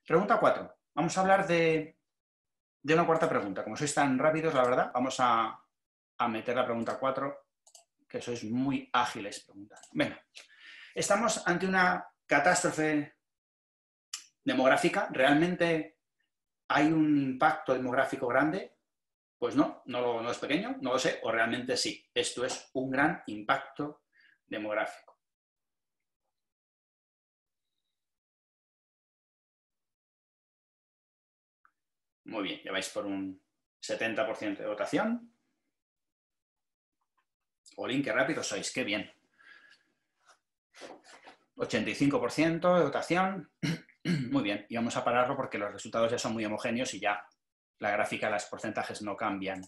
Pregunta 4. Vamos a hablar de una cuarta pregunta. Como sois tan rápidos, la verdad, vamos a meter la pregunta 4, que sois muy ágiles preguntando. Venga, estamos ante una catástrofe demográfica. ¿Realmente hay un impacto demográfico grande? Pues no es pequeño, no lo sé, o realmente sí. Esto es un gran impacto demográfico. Muy bien, ya vais por un 70% de votación. Olín, qué rápido sois, qué bien. 85% de votación. Muy bien, y vamos a pararlo porque los resultados ya son muy homogéneos y ya la gráfica, los porcentajes no cambian.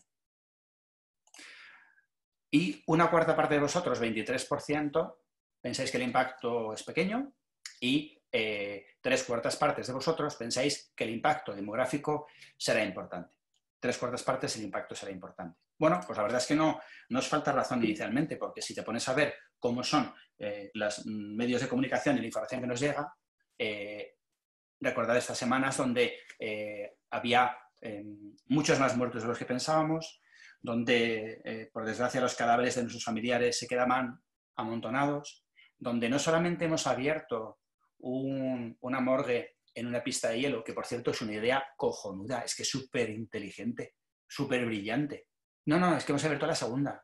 Y una cuarta parte de vosotros, 23%, pensáis que el impacto es pequeño y 3/4 partes de vosotros pensáis que el impacto demográfico será importante. 3/4 partes el impacto será importante. Bueno, pues la verdad es que no os falta razón inicialmente, porque si te pones a ver cómo son los medios de comunicación y la información que nos llega, recordad estas semanas donde había muchos más muertos de los que pensábamos, donde, por desgracia, los cadáveres de nuestros familiares se quedaban amontonados, donde no solamente hemos abierto una morgue en una pista de hielo, que por cierto es una idea cojonuda, es que es súper inteligente, súper brillante. No, es que hemos abierto la segunda.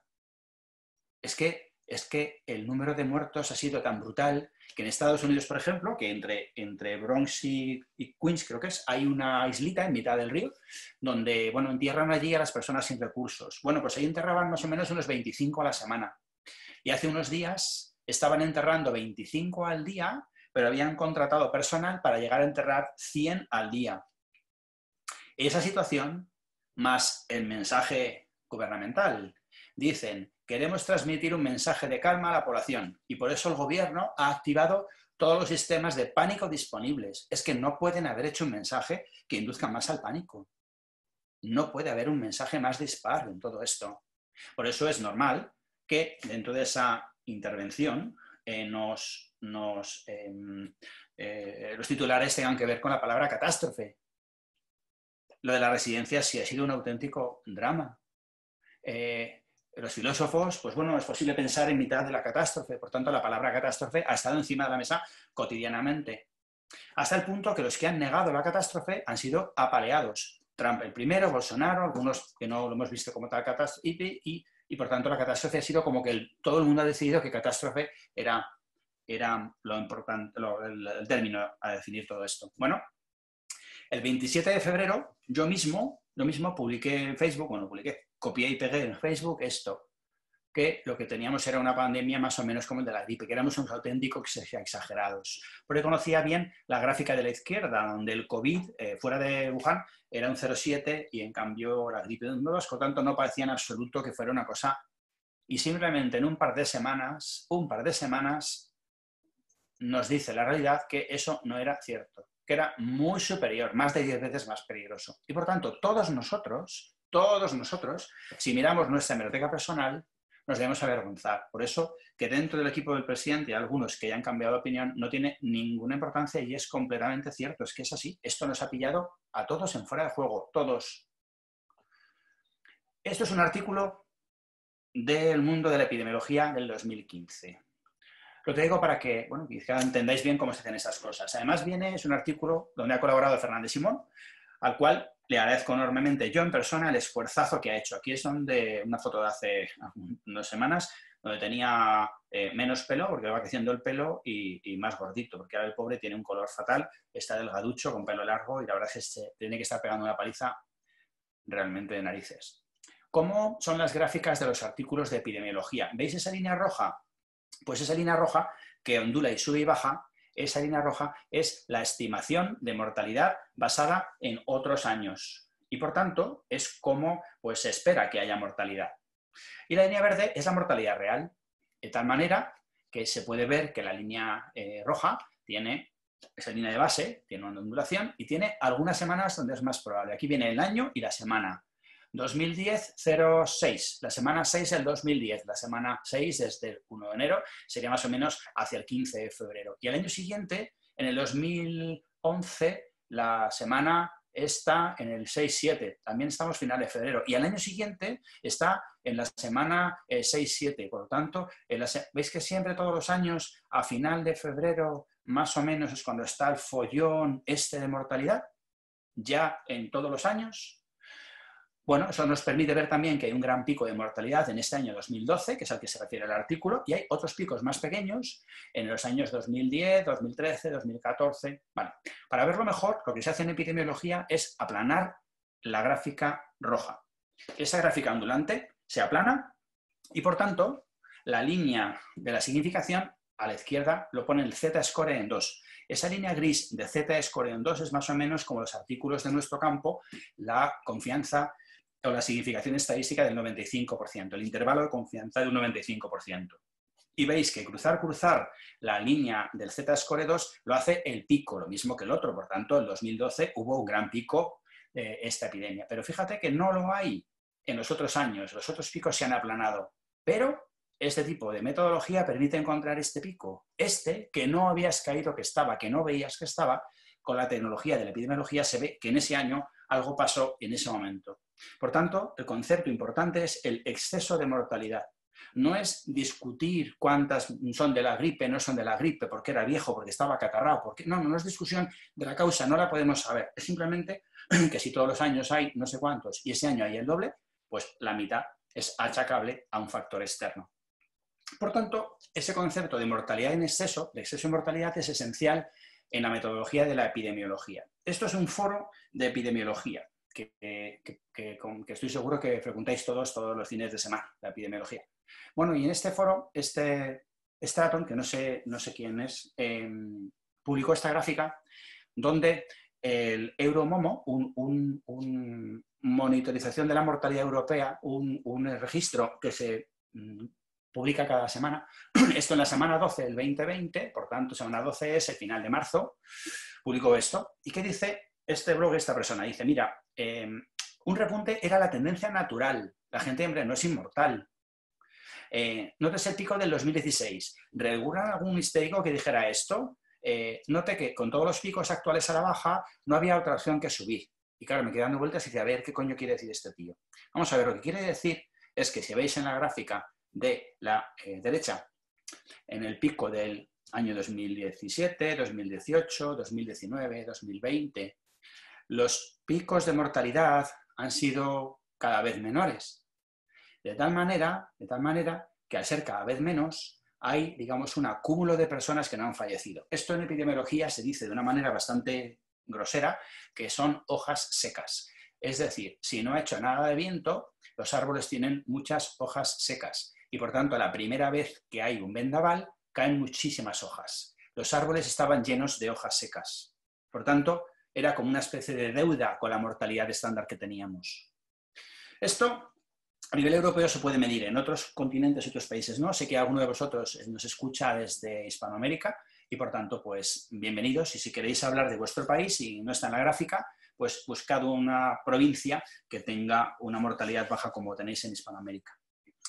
Es que el número de muertos ha sido tan brutal que en Estados Unidos, por ejemplo, que entre Bronx y Queens, creo que hay una islita en mitad del río, donde, entierran allí a las personas sin recursos. Bueno, pues ahí enterraban más o menos unos 25 a la semana. Y hace unos días estaban enterrando 25 al día, pero habían contratado personal para llegar a enterrar 100 al día. Esa situación, más el mensaje gubernamental, dicen: queremos transmitir un mensaje de calma a la población y por eso el gobierno ha activado todos los sistemas de pánico disponibles. Es que no pueden haber hecho un mensaje que induzca más al pánico. No puede haber un mensaje más dispar en todo esto. Por eso es normal que dentro de esa intervención los titulares tengan que ver con la palabra catástrofe. Lo de la residencia sí ha sido un auténtico drama. Los filósofos, pues es posible pensar en mitad de la catástrofe, por tanto la palabra catástrofe ha estado encima de la mesa cotidianamente, hasta el punto que los que han negado la catástrofe han sido apaleados. Trump el primero, Bolsonaro, algunos que no lo hemos visto como tal catástrofe, y por tanto la catástrofe ha sido como que todo el mundo ha decidido que catástrofe era lo importante, el término a definir todo esto. Bueno, el 27 de febrero yo mismo publiqué en Facebook, copié y pegué en Facebook esto, que lo que teníamos era una pandemia más o menos como el de la gripe, que éramos unos auténticos exagerados. Porque conocía bien la gráfica de la izquierda, donde el COVID, fuera de Wuhan, era un 0,7 y en cambio la gripe de un 2, por lo tanto no parecía en absoluto que fuera una cosa. Y simplemente en un par de semanas, nos dice la realidad que eso no era cierto, que era muy superior, más de 10 veces más peligroso. Y por tanto, todos nosotros, si miramos nuestra hemeroteca personal, nos debemos avergonzar. Por eso, que dentro del equipo del presidente hay algunos que ya han cambiado de opinión, no tiene ninguna importancia y es completamente cierto. Es que es así. Esto nos ha pillado a todos en fuera de juego. Todos. Esto es un artículo del mundo de la epidemiología del 2015. Lo traigo para que, quizá entendáis bien cómo se hacen esas cosas. Además, es un artículo donde ha colaborado Fernández Simón, al cual le agradezco enormemente yo en persona el esfuerzazo que ha hecho. Aquí es una foto de hace unas semanas, donde tenía menos pelo, porque va creciendo el pelo, y más gordito, porque ahora el pobre tiene un color fatal, está delgaducho, con pelo largo, y la verdad es que tiene que estar pegando una paliza realmente de narices. ¿Cómo son las gráficas de los artículos de epidemiología? ¿Veis esa línea roja? Pues esa línea roja, que ondula y sube y baja, esa línea roja es la estimación de mortalidad basada en otros años. Y por tanto, es como se espera que haya mortalidad. Y la línea verde es la mortalidad real, de tal manera que se puede ver que la línea roja tiene esa línea de base, tiene una ondulación y tiene algunas semanas donde es más probable. Aquí viene el año y la semana. 2010, 0,6. La semana 6 del 2010. La semana 6 desde el 1 de enero sería más o menos hacia el 15 de febrero. Y el año siguiente, en el 2011, la semana está en el 6-7, también estamos final de febrero, y al año siguiente está en la semana 6-7, por lo tanto, ¿veis que siempre todos los años a final de febrero más o menos es cuando está el follón de mortalidad? Ya en todos los años. Bueno, eso nos permite ver también que hay un gran pico de mortalidad en este año 2012, que es al que se refiere el artículo, y hay otros picos más pequeños en los años 2010, 2013, 2014. Vale. Para verlo mejor, lo que se hace en epidemiología es aplanar la gráfica roja. Esa gráfica ondulante se aplana y, por tanto, la línea de la significación a la izquierda lo pone el Z-score en 2. Esa línea gris de Z-score en 2 es más o menos como los artículos de nuestro campo, la confianza o la significación estadística del 95%, el intervalo de confianza del 95%. Y veis que cruzar la línea del Z-score 2 lo hace el pico, lo mismo que el otro. Por tanto, en 2012 hubo un gran pico de esta epidemia. Pero fíjate que no lo hay en los otros años. Los otros picos se han aplanado. Pero este tipo de metodología permite encontrar este pico. Que no habías caído que estaba, que no veías que estaba, con la tecnología de la epidemiología se ve que en ese año algo pasó en ese momento. Por tanto, el concepto importante es el exceso de mortalidad. No es discutir cuántas son de la gripe, no son de la gripe, porque era viejo, porque estaba acatarrado, porque no es discusión de la causa, no la podemos saber. Es simplemente que si todos los años hay no sé cuántos y ese año hay el doble, pues la mitad es achacable a un factor externo. Por tanto, ese concepto de mortalidad en exceso, de exceso de mortalidad, es esencial en la metodología de la epidemiología. Esto es un foro de epidemiología que estoy seguro que frecuentáis todos los fines de semana, la epidemiología. Bueno, y en este foro, Stratton, que no sé quién es, publicó esta gráfica donde el Euromomo, un monitorización de la mortalidad europea, un registro que se publica cada semana. Esto en la semana 12 del 2020, por tanto, semana 12 es el final de marzo, publicó esto. ¿Y qué dice este blog, esta persona? Dice, mira, un repunte era la tendencia natural. La gente, hombre, no es inmortal. Notes el pico del 2016. ¿Recuerdan algún histórico que dijera esto? Note que con todos los picos actuales a la baja no había otra opción que subir. Y claro, me quedé dando vueltas y decía, a ver, ¿qué coño quiere decir este tío? Vamos a ver, lo que quiere decir es que si veis en la gráfica de la derecha, en el pico del año 2017, 2018, 2019, 2020, los picos de mortalidad han sido cada vez menores. De tal manera que al ser cada vez menos, hay, digamos, un acúmulo de personas que no han fallecido. Esto en epidemiología se dice de una manera bastante grosera, que son hojas secas. Es decir, si no ha hecho nada de viento, los árboles tienen muchas hojas secas y, por tanto, la primera vez que hay un vendaval, caen muchísimas hojas. Los árboles estaban llenos de hojas secas. Por tanto, era como una especie de deuda con la mortalidad estándar que teníamos. Esto, a nivel europeo, se puede medir. En otros continentes y otros países no. Sé que alguno de vosotros nos escucha desde Hispanoamérica y, por tanto, pues bienvenidos. Y si queréis hablar de vuestro país y no está en la gráfica, pues buscad una provincia que tenga una mortalidad baja como tenéis en Hispanoamérica.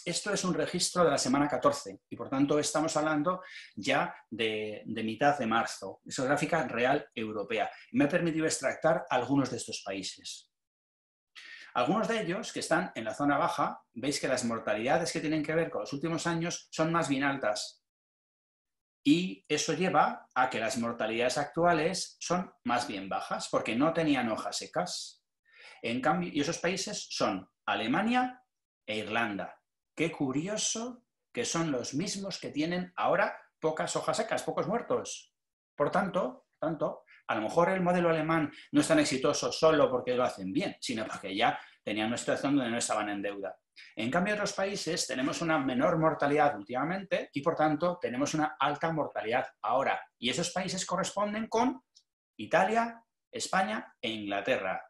Esto es un registro de la semana 14 y, por tanto, estamos hablando ya de mitad de marzo. Es una gráfica real europea. Me ha permitido extractar algunos de estos países. Algunos de ellos, que están en la zona baja, veis que las mortalidades que tienen que ver con los últimos años son más bien altas. Y eso lleva a que las mortalidades actuales son más bien bajas, porque no tenían hojas secas. En cambio, y esos países son Alemania e Irlanda. Qué curioso que son los mismos que tienen ahora pocas hojas secas, pocos muertos. Por tanto, a lo mejor el modelo alemán no es tan exitoso solo porque lo hacen bien, sino porque ya tenían una situación donde no estaban en deuda. En cambio, en otros países tenemos una menor mortalidad últimamente y, por tanto, tenemos una alta mortalidad ahora. Y esos países corresponden con Italia, España e Inglaterra.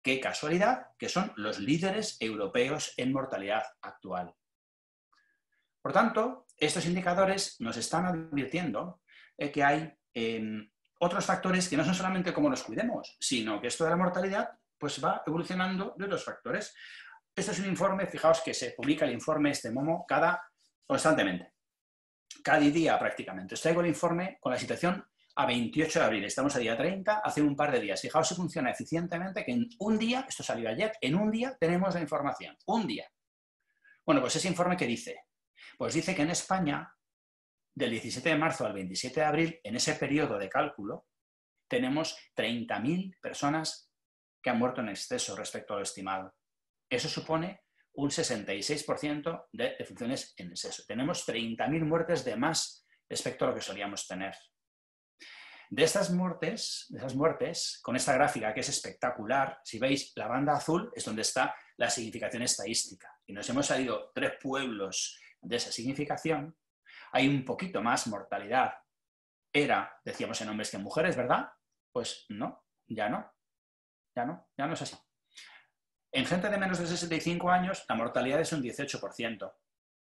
Qué casualidad que son los líderes europeos en mortalidad actual. Por tanto, estos indicadores nos están advirtiendo que hay otros factores que no son solamente cómo nos cuidemos, sino que esto de la mortalidad pues va evolucionando de otros factores. Este es un informe, fijaos que se publica el informe MOMO constantemente, cada día prácticamente. Os traigo el informe con la situación a 28 de abril, estamos a día 30, hace un par de días. Fijaos si funciona eficientemente, que en un día, esto salió ayer, en un día tenemos la información, un día. Bueno, pues ese informe, ¿qué dice? Pues dice que en España, del 17 de marzo al 27 de abril, en ese periodo de cálculo, tenemos 30.000 personas que han muerto en exceso respecto a lo estimado. Eso supone un 66% de defunciones en exceso. Tenemos 30.000 muertes de más respecto a lo que solíamos tener. De esas muertes, con esta gráfica que es espectacular, si veis, la banda azul es donde está la significación estadística. Y nos hemos salido 3 pueblos de esa significación. Hay un poquito más mortalidad. Era, decíamos, en hombres que en mujeres, ¿verdad? Pues no, ya no. Ya no es así. En gente de menos de 65 años, la mortalidad es un 18%.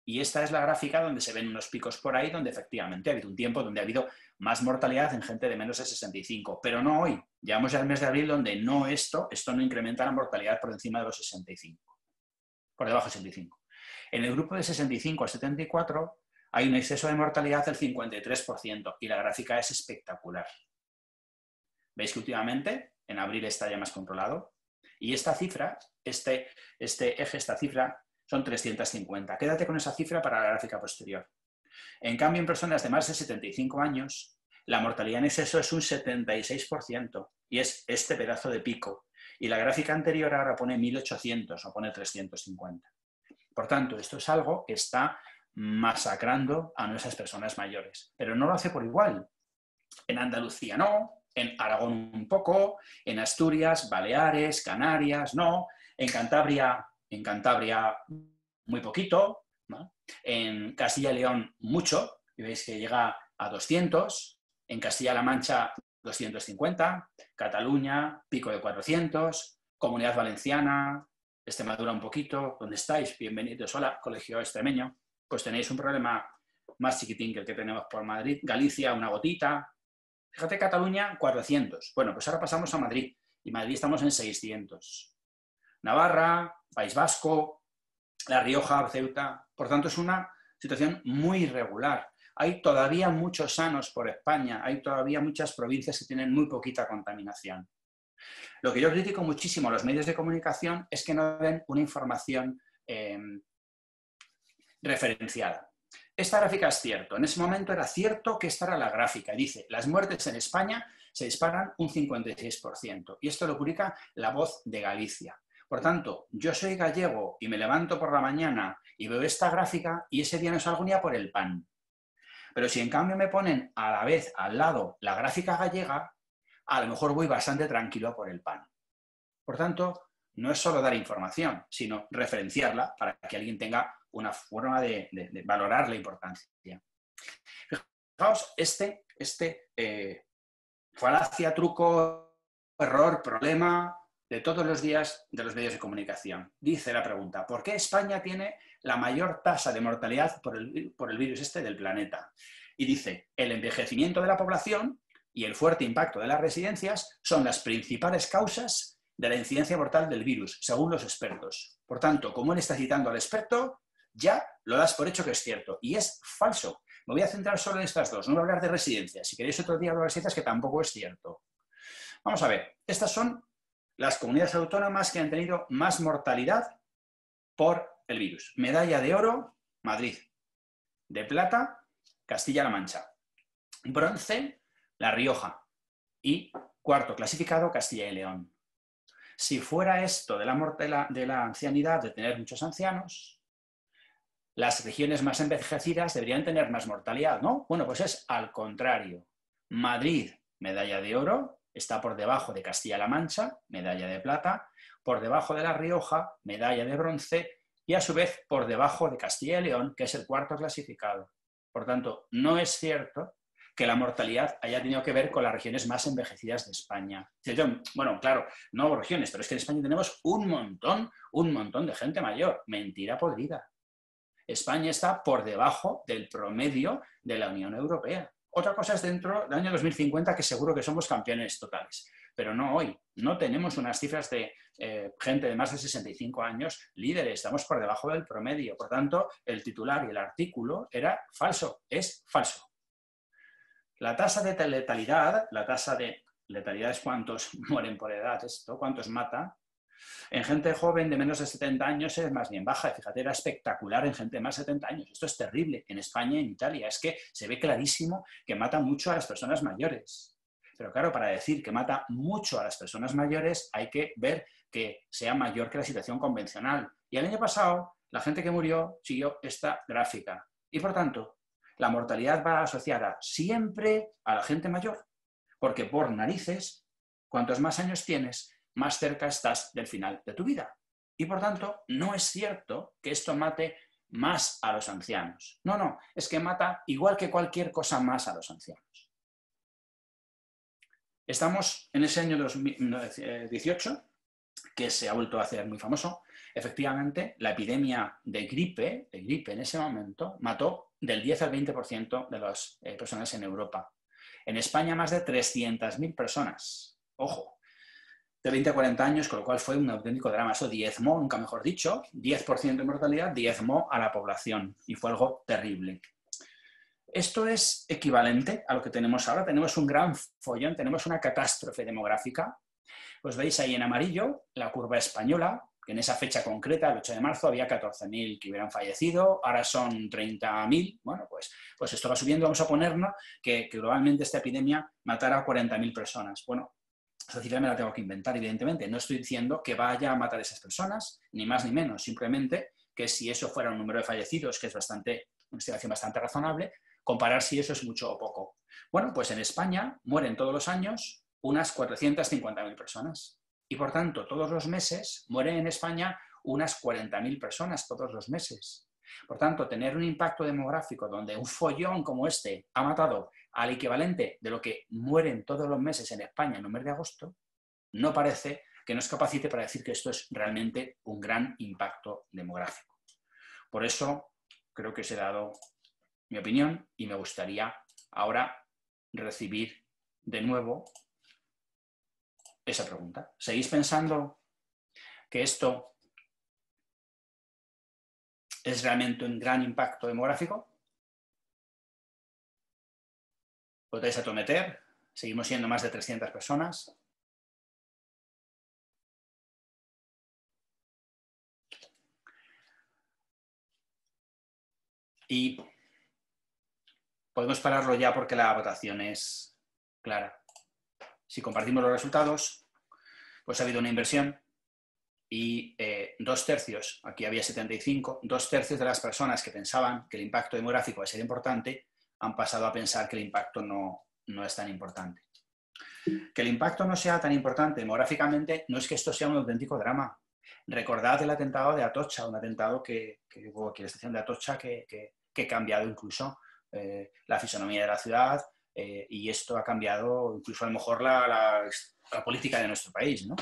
Y esta es la gráfica donde se ven unos picos por ahí, donde efectivamente ha habido un tiempo donde ha habido más mortalidad en gente de menos de 65, pero no hoy. Llevamos ya el mes de abril donde no esto no incrementa la mortalidad por encima de los 65, por debajo de 65. En el grupo de 65 a 74 hay un exceso de mortalidad del 53% y la gráfica es espectacular. ¿Veis que últimamente en abril está ya más controlado? Y esta cifra, este eje, esta cifra, son 350. Quédate con esa cifra para la gráfica posterior. En cambio, en personas de más de 75 años, la mortalidad en exceso es un 76% y es este pedazo de pico. Y la gráfica anterior ahora pone 1800 o pone 350. Por tanto, esto es algo que está masacrando a nuestras personas mayores. Pero no lo hace por igual. En Andalucía no, en Aragón un poco, en Asturias, Baleares, Canarias no, en Cantabria muy poquito, ¿no? En Castilla y León mucho, y veis que llega a 200, en Castilla-La Mancha 250, Cataluña pico de 400, Comunidad Valenciana, Extremadura un poquito, ¿dónde estáis? Bienvenidos, hola, Colegio Extremeño, pues tenéis un problema más chiquitín que el que tenemos por Madrid, Galicia una gotita, fíjate Cataluña 400, bueno, pues ahora pasamos a Madrid, y Madrid estamos en 600, Navarra, País Vasco, La Rioja, Ceuta. Por tanto, es una situación muy irregular. Hay todavía muchos sanos por España, hay todavía muchas provincias que tienen muy poquita contaminación. Lo que yo critico muchísimo a los medios de comunicación es que no den una información referenciada. Esta gráfica es cierto. En ese momento era cierto que esta era la gráfica. Dice, las muertes en España se disparan un 56%. Y esto lo publica La Voz de Galicia. Por tanto, yo soy gallego y me levanto por la mañana y veo esta gráfica y ese día no salgo ni a por el pan. Pero si en cambio me ponen a la vez al lado la gráfica gallega, a lo mejor voy bastante tranquilo a por el pan. Por tanto, no es solo dar información, sino referenciarla para que alguien tenga una forma de valorar la importancia. Fijaos, falacia, truco, error, problema de todos los días de los medios de comunicación. Dice la pregunta, ¿por qué España tiene la mayor tasa de mortalidad por el virus del planeta? Y dice, el envejecimiento de la población y el fuerte impacto de las residencias son las principales causas de la incidencia mortal del virus, según los expertos. Por tanto, como él está citando al experto, ya lo das por hecho que es cierto. Y es falso. Me voy a centrar solo en estas dos. No voy a hablar de residencias. Si queréis otro día hablar de residencias, que tampoco es cierto. Vamos a ver. Estas son las comunidades autónomas que han tenido más mortalidad por el virus. Medalla de oro, Madrid. De plata, Castilla-La Mancha. Bronce, La Rioja. Y cuarto clasificado, Castilla y León. Si fuera esto de la ancianidad, de tener muchos ancianos, las regiones más envejecidas deberían tener más mortalidad, ¿no? Bueno, pues es al contrario. Madrid, medalla de oro, está por debajo de Castilla-La Mancha, medalla de plata, por debajo de La Rioja, medalla de bronce, y a su vez por debajo de Castilla y León, que es el cuarto clasificado. Por tanto, no es cierto que la mortalidad haya tenido que ver con las regiones más envejecidas de España. Bueno, claro, no regiones, pero es que en España tenemos un montón de gente mayor. Mentira podrida. España está por debajo del promedio de la Unión Europea. Otra cosa es dentro del año 2050, que seguro que somos campeones totales. Pero no hoy. No tenemos unas cifras de gente de más de 65 años líderes. Estamos por debajo del promedio. Por tanto, el titular y el artículo era falso. Es falso. La tasa de letalidad es cuántos mueren por edad, esto, cuántos mata. En gente joven de menos de 70 años es más bien baja. Fíjate, era espectacular en gente de más de 70 años. Esto es terrible. En España y en Italia es que se ve clarísimo que mata mucho a las personas mayores. Pero claro, para decir que mata mucho a las personas mayores hay que ver que sea mayor que la situación convencional. Y el año pasado, la gente que murió siguió esta gráfica. Y por tanto, la mortalidad va asociada siempre a la gente mayor. Porque por narices, cuantos más años tienes, más cerca estás del final de tu vida. Y por tanto, no es cierto que esto mate más a los ancianos. No, no, es que mata igual que cualquier cosa más a los ancianos. Estamos en ese año 2018, que se ha vuelto a hacer muy famoso. Efectivamente, la epidemia de gripe en ese momento mató del 10 al 20% de las personas en Europa. En España, más de 300.000 personas. Ojo, de 20 a 40 años, con lo cual fue un auténtico drama. Eso diezmó, nunca mejor dicho, 10% de mortalidad, diezmó a la población y fue algo terrible. Esto es equivalente a lo que tenemos ahora. Tenemos un gran follón, tenemos una catástrofe demográfica. Pues veis ahí en amarillo la curva española, que en esa fecha concreta, el 8 de marzo, había 14.000 que hubieran fallecido, ahora son 30.000. Bueno, pues esto va subiendo. Vamos a ponernos que globalmente esta epidemia matara a 40.000 personas. Bueno, esa cifra me la tengo que inventar, evidentemente. No estoy diciendo que vaya a matar a esas personas, ni más ni menos. Simplemente que si eso fuera un número de fallecidos, que es una estimación bastante razonable, comparar si eso es mucho o poco. Bueno, pues en España mueren todos los años unas 450.000 personas. Y por tanto, todos los meses mueren en España unas 40.000 personas todos los meses. Por tanto, tener un impacto demográfico donde un follón como este ha matado al equivalente de lo que mueren todos los meses en España en el mes de agosto, no parece que nos capacite para decir que esto es realmente un gran impacto demográfico. Por eso, creo que os he dado mi opinión y me gustaría ahora recibir de nuevo esa pregunta. ¿Seguís pensando que esto es realmente un gran impacto demográfico? ¿Podéis atometer? Seguimos siendo más de 300 personas. Y podemos pararlo ya porque la votación es clara. Si compartimos los resultados, pues ha habido una inversión y 2/3, aquí había 75, 2/3 de las personas que pensaban que el impacto demográfico va a ser importante han pasado a pensar que el impacto no es tan importante. Que el impacto no sea tan importante demográficamente no es que esto sea un auténtico drama. Recordad el atentado de Atocha, un atentado que hubo aquí en la estación de Atocha que ha cambiado incluso la fisonomía de la ciudad y esto ha cambiado incluso a lo mejor la política de nuestro país, ¿no?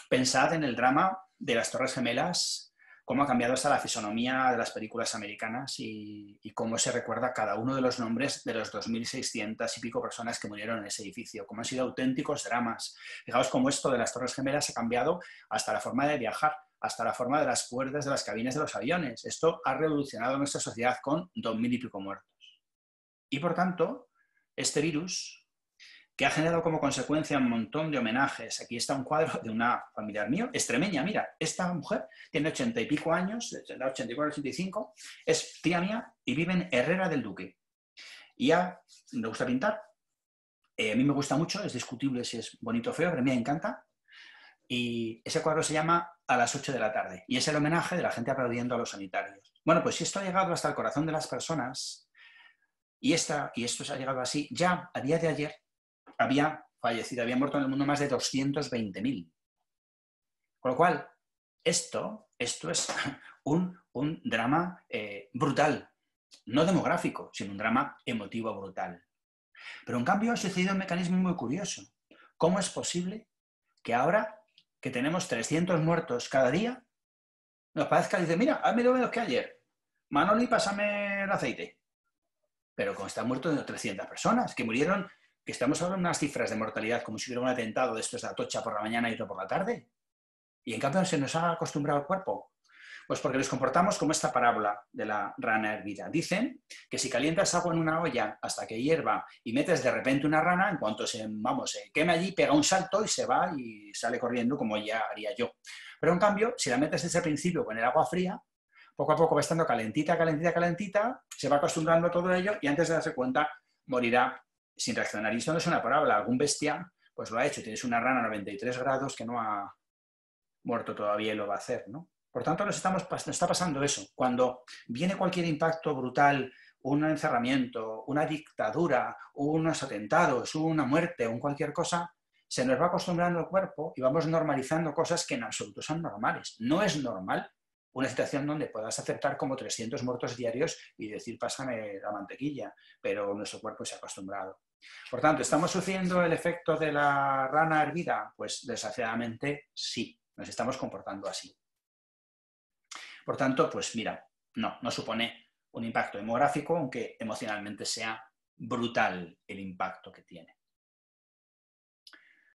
Pensad en el drama de las Torres Gemelas, cómo ha cambiado hasta la fisonomía de las películas americanas y cómo se recuerda cada uno de los nombres de los 2.600 y pico personas que murieron en ese edificio, cómo han sido auténticos dramas. Fijaos cómo esto de las Torres Gemelas ha cambiado hasta la forma de viajar, hasta la forma de las puertas de las cabinas de los aviones. Esto ha revolucionado nuestra sociedad con 2.000 y pico muertos. Y por tanto, este virus, que ha generado como consecuencia un montón de homenajes. Aquí está un cuadro de una familiar mío, extremeña. Mira, esta mujer tiene 80 y pico años, 84, 85, es tía mía y vive en Herrera del Duque. Y ya le gusta pintar. A mí me gusta mucho, es discutible si es bonito o feo, pero a mí me encanta. Y ese cuadro se llama A las 8 de la tarde. Y es el homenaje de la gente aplaudiendo a los sanitarios. Bueno, pues si esto ha llegado hasta el corazón de las personas, y esto se ha llegado así, ya a día de ayer, había fallecido, había muerto en el mundo más de 220.000. Con lo cual, esto es un drama brutal, no demográfico, sino un drama emotivo brutal. Pero en cambio ha sucedido un mecanismo muy curioso. ¿Cómo es posible que ahora que tenemos 300 muertos cada día, nos parezca, dice, mira, hazme menos que ayer, Manoli, pásame el aceite? Pero como están muertos 300 personas, que murieron, que estamos hablando de unas cifras de mortalidad como si hubiera un atentado de estos de Atocha por la mañana y otro por la tarde. Y en cambio se nos ha acostumbrado el cuerpo. Pues porque nos comportamos como esta parábola de la rana hervida. Dicen que si calientas agua en una olla hasta que hierva y metes de repente una rana, en cuanto se queme allí, pega un salto y se va y sale corriendo como ya haría yo. Pero en cambio, si la metes desde el principio con el agua fría, poco a poco va estando calentita, calentita, calentita, se va acostumbrando a todo ello y antes de darse cuenta morirá sin reaccionar. Y esto no es una parábola, algún bestia pues lo ha hecho. Tienes una rana a 93 grados que no ha muerto todavía y lo va a hacer, ¿no? Por tanto, nos está pasando eso. Cuando viene cualquier impacto brutal, un encerramiento, una dictadura, unos atentados, una muerte, cualquier cosa, se nos va acostumbrando el cuerpo y vamos normalizando cosas que en absoluto son normales. No es normal una situación donde puedas aceptar como 300 muertos diarios y decir, pásame la mantequilla, pero nuestro cuerpo se ha acostumbrado. Por tanto, ¿estamos sufriendo el efecto de la rana hervida? Pues desgraciadamente sí, nos estamos comportando así. Por tanto, pues mira, no supone un impacto demográfico, aunque emocionalmente sea brutal el impacto que tiene.